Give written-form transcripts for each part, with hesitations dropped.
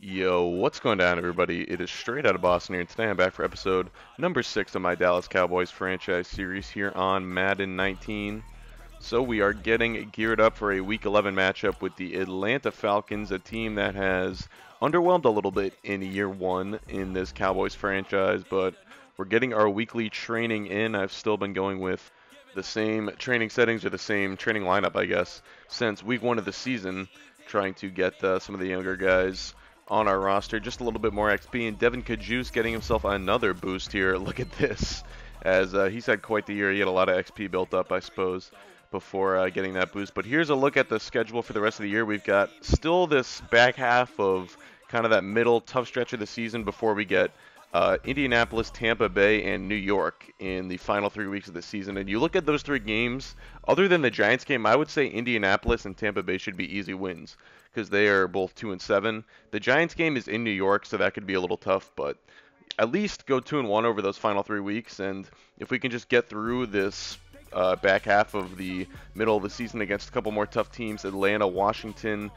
Yo, what's going down, everybody? It is straight out of Boston here, and today I'm back for episode number 6 of my Dallas Cowboys franchise series here on Madden 19. So we are getting geared up for a Week 11 matchup with the Atlanta Falcons, a team that has underwhelmed a little bit in year 1 in this Cowboys franchise, but we're getting our weekly training in. I've still been going with the same training settings, or the same training lineup, I guess, since week 1 of the season, trying to get some of the younger guys on our roster, just a little bit more XP, and Devin Kajus getting himself another boost here. Look at this, as he's had quite the year. He had a lot of XP built up, I suppose, before getting that boost. But here's a look at the schedule for the rest of the year. We've got still this back half of kind of that middle tough stretch of the season before we get Indianapolis, Tampa Bay, and New York in the final 3 weeks of the season. And you look at those 3 games, other than the Giants game, I would say Indianapolis and Tampa Bay should be easy wins, because they are both 2-7. The Giants game is in New York, so that could be a little tough, but at least go 2-1 over those final 3 weeks. And if we can just get through this back half of the middle of the season against a couple more tough teams, Atlanta, Washington,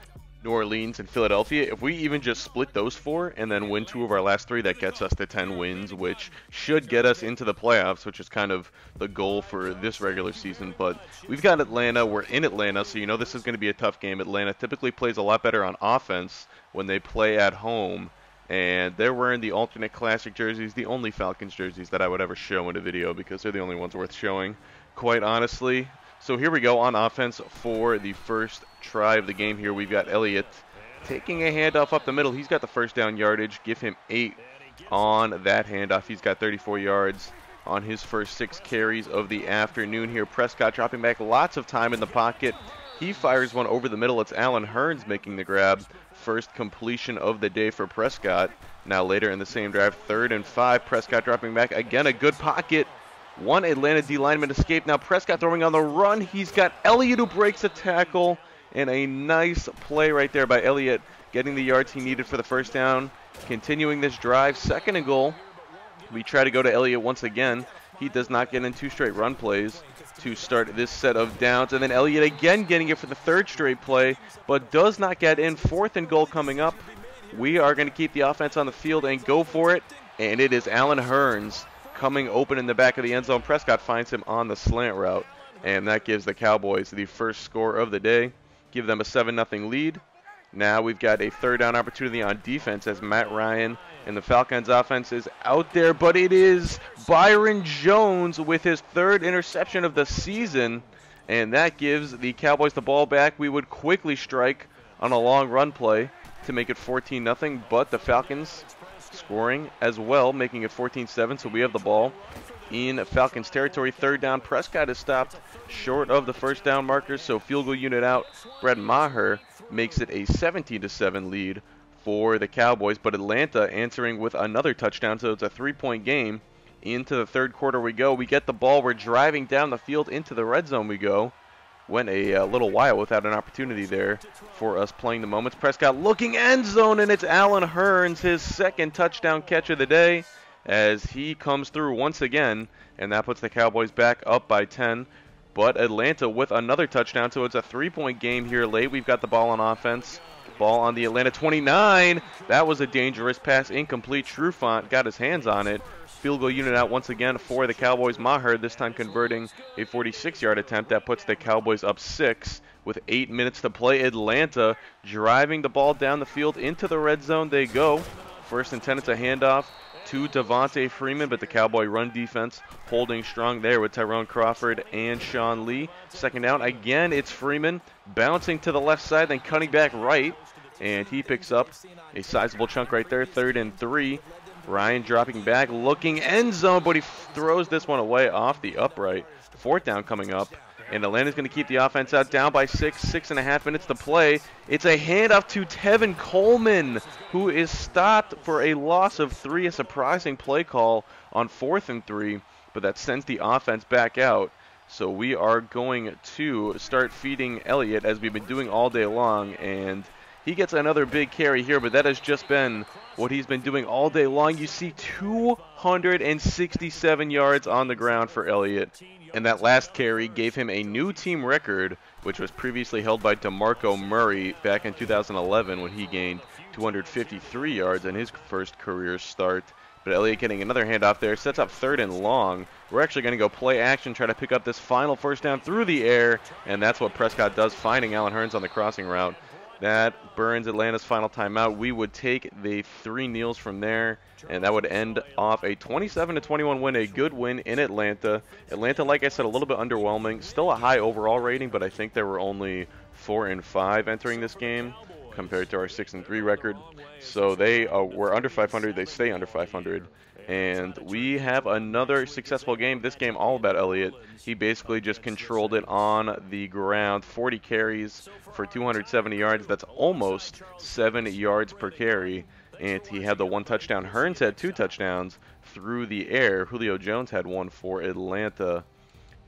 New Orleans, and Philadelphia, if we even just split those 4 and then win 2 of our last 3, that gets us to 10 wins, which should get us into the playoffs, which is kind of the goal for this regular season. But we've got Atlanta. We're in Atlanta, so you know this is going to be a tough game. Atlanta typically plays a lot better on offense when they play at home, and they're wearing the alternate classic jerseys, the only Falcons jerseys that I would ever show in a video, because they're the only ones worth showing, quite honestly. So here we go on offense for the first try of the game here. We've got Elliott taking a handoff up the middle. He's got the first down yardage. Give him 8 on that handoff. He's got 34 yards on his first 6 carries of the afternoon here. Prescott dropping back, lots of time in the pocket. He fires one over the middle. It's Allen Hurns making the grab. First completion of the day for Prescott. Now later in the same drive, 3rd and 5. Prescott dropping back. Again, a good pocket. One Atlanta D lineman escaped. Now Prescott throwing on the run. He's got Elliott who breaks a tackle. And a nice play right there by Elliott, getting the yards he needed for the first down. Continuing this drive, 2nd and goal. We try to go to Elliott once again. He does not get in 2 straight run plays to start this set of downs. And then Elliott again getting it for the 3rd straight play, but does not get in. 4th and goal coming up. We are going to keep the offense on the field and go for it. And it is Allen Hurns coming open in the back of the end zone. Prescott finds him on the slant route, and that gives the Cowboys the first score of the day. Give them a 7-0 lead. Now we've got a 3rd down opportunity on defense as Matt Ryan and the Falcons offense is out there, but it is Byron Jones with his 3rd interception of the season, and that gives the Cowboys the ball back. We would quickly strike on a long run play to make it 14-0, but the Falcons scoring as well, making it 14-7, so we have the ball in Falcons territory. 3rd down. Prescott is stopped short of the first down markers, so field goal unit out. Brett Maher makes it a 17-7 lead for the Cowboys, but Atlanta answering with another touchdown, so it's a 3-point game. Into the 3rd quarter we go. We get the ball. We're driving down the field into the red zone we go. Went a little while without an opportunity there for us playing the moments. Prescott looking end zone, and it's Allen Hurns, his 2nd touchdown catch of the day, as he comes through once again, and that puts the Cowboys back up by 10. But Atlanta with another touchdown, so it's a 3-point game here late. We've got the ball on offense. Ball on the Atlanta 29. That was a dangerous pass, incomplete. Trufant got his hands on it. Field goal unit out once again for the Cowboys. Maher this time converting a 46-yard attempt. That puts the Cowboys up 6 with 8 minutes to play. Atlanta driving the ball down the field into the red zone. They go. 1st and 10, it's a handoff to Devontae Freeman, but the Cowboy run defense holding strong there with Tyrone Crawford and Sean Lee. 2nd down, again, it's Freeman bouncing to the left side, then cutting back right, and he picks up a sizable chunk right there. 3rd and 3. Ryan dropping back, looking end zone, but he throws this one away off the upright. 4th down coming up, and Atlanta's going to keep the offense out, down by 6.5 minutes to play. It's a handoff to Tevin Coleman, who is stopped for a loss of 3, a surprising play call on 4th and 3, but that sends the offense back out. So we are going to start feeding Elliott, as we've been doing all day long, and he gets another big carry here, but that has just been what he's been doing all day long. You see 267 yards on the ground for Elliott, and that last carry gave him a new team record, which was previously held by DeMarco Murray back in 2011 when he gained 253 yards in his first career start. But Elliott getting another handoff there, sets up 3rd and long. We're actually going to go play action, try to pick up this final first down through the air, and that's what Prescott does, finding Allen Hurns on the crossing route. That burns Atlanta's final timeout. We would take the 3 kneels from there, and that would end off a 27-21 win, a good win in Atlanta. Atlanta, like I said, a little bit underwhelming. Still a high overall rating, but I think there were only 4 and 5 entering this game compared to our 6 and 3 record. So they were under 500. They stay under 500. And we have another successful game. This game all about Elliott. He basically just controlled it on the ground. 40 carries for 270 yards. That's almost 7 yards per carry. And he had the 1 touchdown. Hurns had 2 touchdowns through the air. Julio Jones had 1 for Atlanta.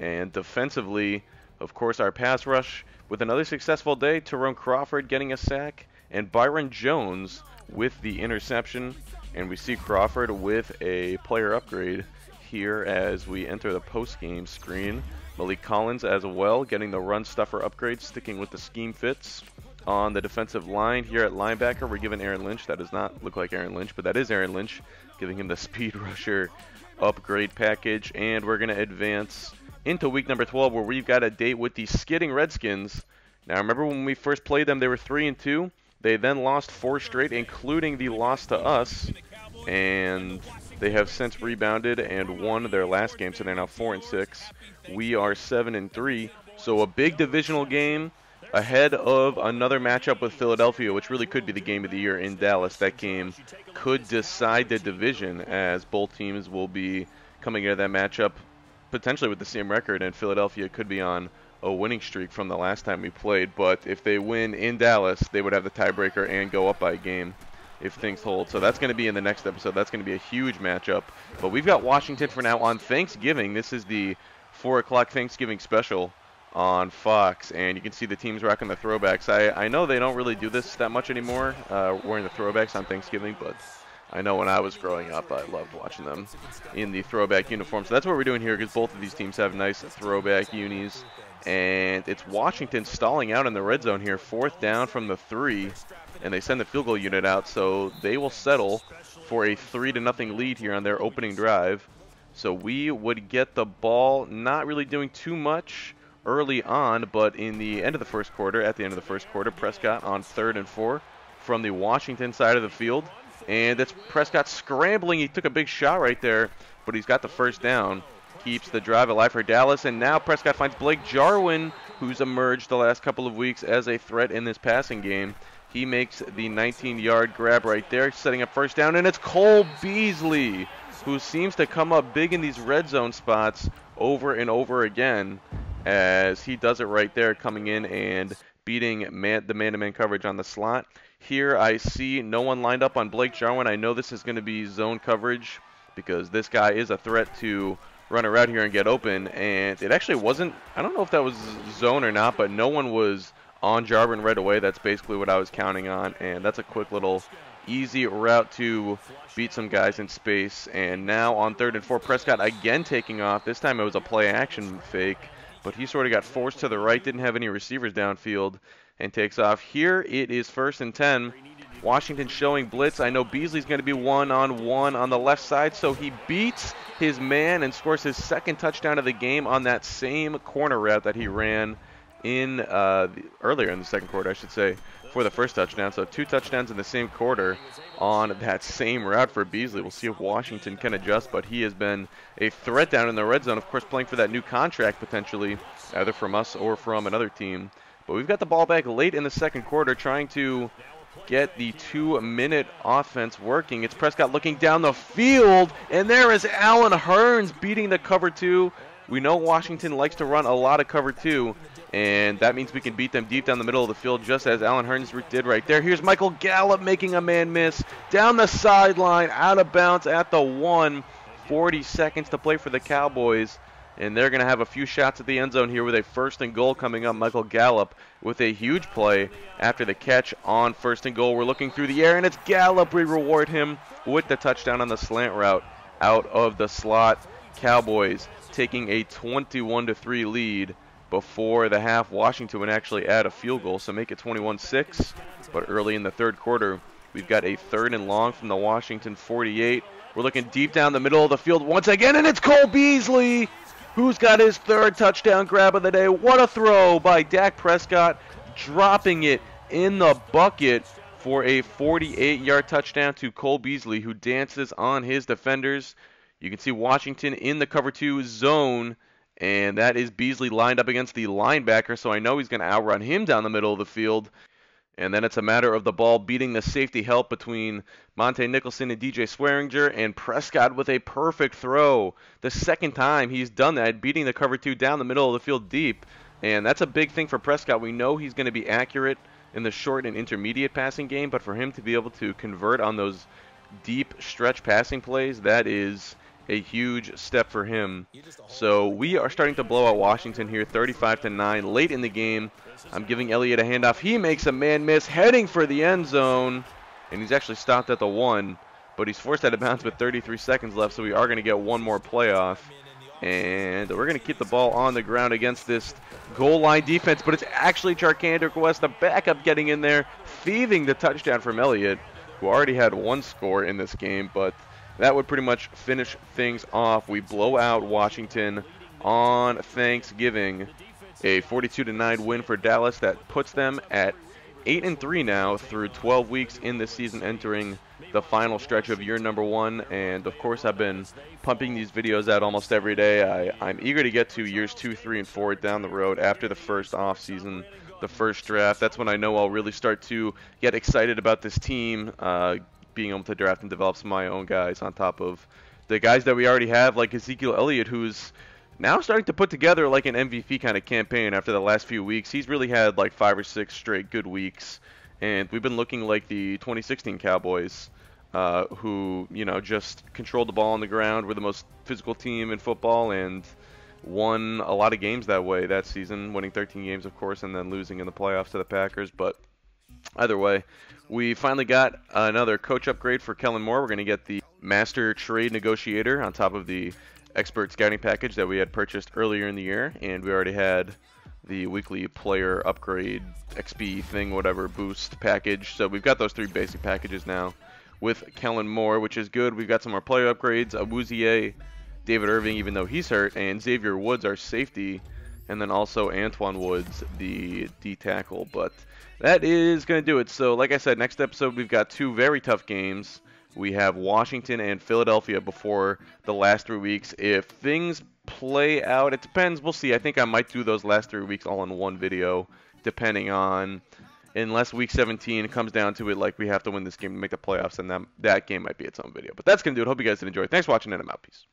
And defensively, of course, our pass rush with another successful day. Tyrone Crawford getting a sack. And Byron Jones with the interception. And we see Crawford with a player upgrade here as we enter the post-game screen. Malik Collins as well, getting the run stuffer upgrade, sticking with the scheme fits. On the defensive line here at linebacker, we're given Aaron Lynch. That does not look like Aaron Lynch, but that is Aaron Lynch, giving him the speed rusher upgrade package. And we're going to advance into week number 12, where we've got a date with the skidding Redskins. Now, remember when we first played them, they were 3-2. They then lost 4 straight, including the loss to us. And they have since rebounded and won their last game, so they're now 4-6. We are 7-3, so a big divisional game ahead of another matchup with Philadelphia, which really could be the game of the year in Dallas. That game could decide the division, as both teams will be coming into that matchup potentially with the same record, and Philadelphia could be on a winning streak from the last time we played. But if they win in Dallas, they would have the tiebreaker and go up by a game if things hold. So that's going to be in the next episode. That's going to be a huge matchup. But we've got Washington for now on Thanksgiving. This is the 4 o'clock Thanksgiving special on Fox, and you can see the teams rocking the throwbacks. I know they don't really do this that much anymore, wearing the throwbacks on Thanksgiving, but I know when I was growing up, I loved watching them in the throwback uniforms. So that's what we're doing here, because both of these teams have nice throwback unis. And it's Washington stalling out in the red zone here, 4th down from the 3, and they send the field goal unit out, so they will settle for a 3-0 lead here on their opening drive. So we would get the ball, not really doing too much early on, but in the end of the first quarter, at the end of the first quarter, Prescott on 3rd and 4 from the Washington side of the field. And it's Prescott scrambling. He took a big shot right there, but he's got the first down. Keeps the drive alive for Dallas, and now Prescott finds Blake Jarwin, who's emerged the last couple of weeks as a threat in this passing game. He makes the 19-yard grab right there, setting up first down, and it's Cole Beasley, who seems to come up big in these red zone spots over and over again, as he does it right there, coming in and beating the man-to-man coverage on the slot. Here I see no one lined up on Blake Jarwin. I know this is going to be zone coverage, because this guy is a threat to run around here and get open, and it actually wasn't, I don't know if that was zone or not, but no one was on Jarwin right away. That's basically what I was counting on, and that's a quick little easy route to beat some guys in space. And now on 3rd and 4, Prescott again taking off. This time it was a play action fake, but he sort of got forced to the right, didn't have any receivers downfield, and takes off. Here it is 1st and 10. Washington showing blitz. I know Beasley's going to be one-on-one on the left side, so he beats his man and scores his 2nd touchdown of the game on that same corner route that he ran in earlier in the second quarter, I should say, for the first touchdown. So 2 touchdowns in the same quarter on that same route for Beasley. We'll see if Washington can adjust, but he has been a threat down in the red zone, of course, playing for that new contract potentially, either from us or from another team. But we've got the ball back late in the second quarter, trying to get the 2-minute offense working. It's Prescott looking down the field, and there is Allen Hurns beating the cover 2. We know Washington likes to run a lot of cover 2, and that means we can beat them deep down the middle of the field, just as Allen Hurns did right there. Here's Michael Gallup making a man miss down the sideline, out of bounds at the 1. 40 seconds to play for the Cowboys, and they're going to have a few shots at the end zone here with a 1st and goal coming up. Michael Gallup with a huge play after the catch on 1st and goal. We're looking through the air, and it's Gallup. We reward him with the touchdown on the slant route out of the slot. Cowboys taking a 21-3 lead before the half. Washington would actually add a field goal, so make it 21-6. But early in the third quarter, We've got a 3rd and long from the Washington 48. We're looking deep down the middle of the field once again, and it's Cole Beasley who's got his 3rd touchdown grab of the day. What a throw by Dak Prescott, dropping it in the bucket for a 48-yard touchdown to Cole Beasley, who dances on his defenders. You can see Washington in the cover 2 zone, and that is Beasley lined up against the linebacker, so I know he's going to outrun him down the middle of the field. And then it's a matter of the ball beating the safety help between Monte Nicholson and DJ Swearinger, and Prescott with a perfect throw. The 2nd time he's done that, beating the cover 2 down the middle of the field deep. And that's a big thing for Prescott. We know he's going to be accurate in the short and intermediate passing game, but for him to be able to convert on those deep stretch passing plays, that is a huge step for him. So we are starting to blow out Washington here, 35-9, late in the game. I'm giving Elliott a handoff. He makes a man miss, heading for the end zone, and he's actually stopped at the 1, but he's forced out of bounds with 33 seconds left, so we are going to get one more playoff. And we're going to keep the ball on the ground against this goal line defense, but it's actually Charkandrick West, the backup, getting in there, thieving the touchdown from Elliott, who already had 1 score in this game, but that would pretty much finish things off. We blow out Washington on Thanksgiving. A 42-9 win for Dallas that puts them at 8-3 now through 12 weeks in this season, entering the final stretch of year number 1. And of course, I've been pumping these videos out almost every day. I'm eager to get to years 2, 3, and 4 down the road after the first off season, the first draft. That's when I know I'll really start to get excited about this team, being able to draft and develop some of my own guys on top of the guys that we already have, like Ezekiel Elliott, who's now starting to put together like an MVP kind of campaign after the last few weeks. He's really had like 5 or 6 straight good weeks, and we've been looking like the 2016 Cowboys, who, you know, just controlled the ball on the ground, were the most physical team in football, and won a lot of games that way that season, winning 13 games, of course, and then losing in the playoffs to the Packers. But either way, we finally got another coach upgrade for Kellen Moore. We're going to get the Master Trade Negotiator on top of the Expert Scouting package that we had purchased earlier in the year, and we already had the weekly player upgrade XP thing, whatever, boost package. So we've got those 3 basic packages now with Kellen Moore, which is good. We've got some more player upgrades, Awuzie, David Irving, even though he's hurt, and Xavier Woods, our safety, and then also Antoine Woods, the D-tackle. But that is going to do it. So like I said, next episode we've got 2 very tough games. We have Washington and Philadelphia before the last 3 weeks. If things play out, it depends. We'll see. I think I might do those last 3 weeks all in one video, depending on, unless week 17 comes down to it, like we have to win this game to make the playoffs, and that game might be its own video. But that's going to do it. Hope you guys did enjoy. Thanks for watching, and I'm out. Peace.